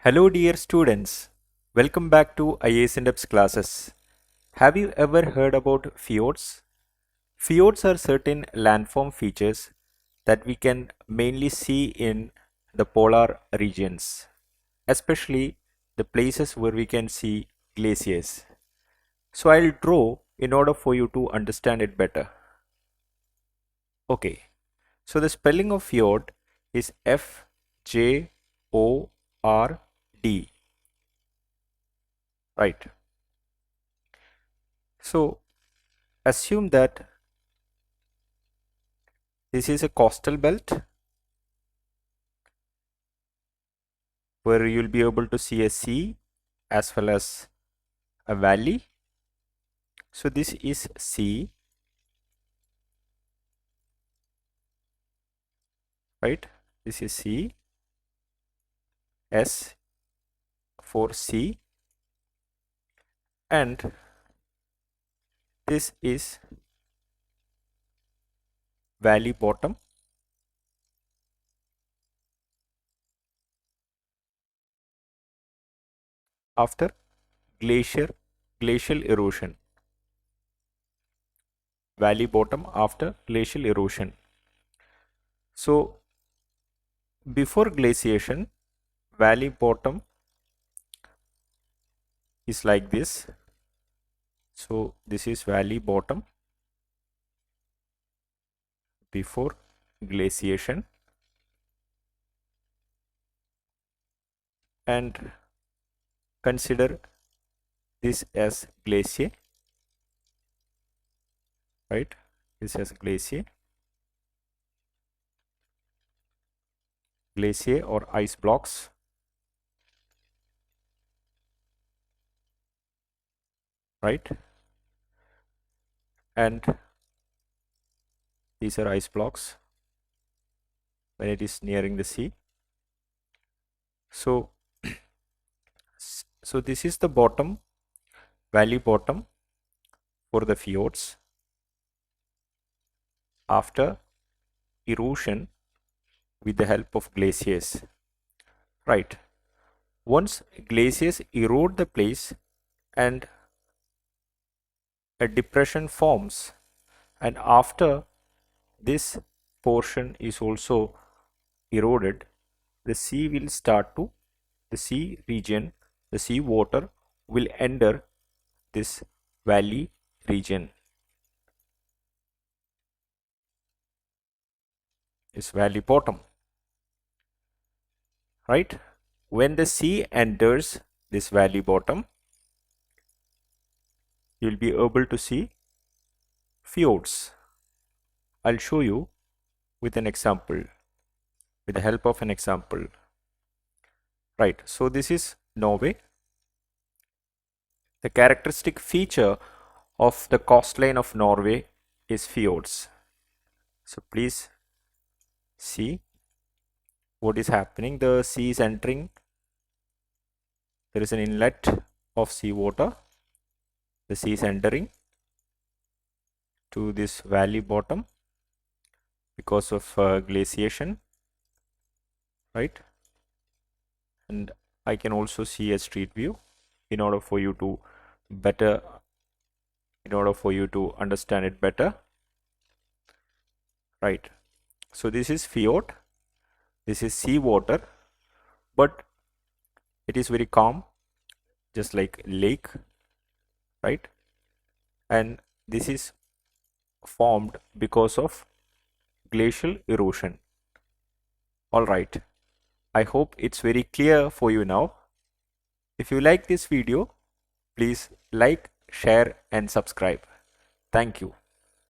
Hello dear students, welcome back to IAS in-depth classes. Have you ever heard about fjords? Fjords are certain landform features that we can mainly see in the polar regions, especially the places where we can see glaciers. So I'll draw in order for you to understand it better. Okay, so the spelling of fjord is Fjord, right? So assume that this is a coastal belt where you'll be able to see a sea as well as a valley. So this is sea, right? This is sea, S for sea, and this is valley bottom. After glacial erosion, valley bottom after glacial erosion. So before glaciation, valley bottom is like this. So this is valley bottom before glaciation, and consider this as glacier, right? This as glacier or ice blocks, right? And these are ice blocks when it is nearing the sea. So this is the bottom, valley bottom for the fjords after erosion with the help of glaciers, right? Once glaciers erode the place and a depression forms, and after this portion is also eroded, the sea will start to, the sea region, the sea water will enter this valley region, is valley bottom, right? When the sea enters this valley bottom, you will be able to see fjords. I'll show you with an example, with the help of an example, right? So this is Norway. The characteristic feature of the coastline of Norway is fjords. So please see what is happening. The sea is entering. There is an inlet of sea water. The sea is entering to this valley bottom because of glaciation, right? And I can also see a street view in order for you to understand it better, right? So this is fjord, this is sea water, but it is very calm, just like lake, right? And this is formed because of glacial erosion. All right, I hope it's very clear for you now. If you like this video, please like, share and subscribe. Thank you.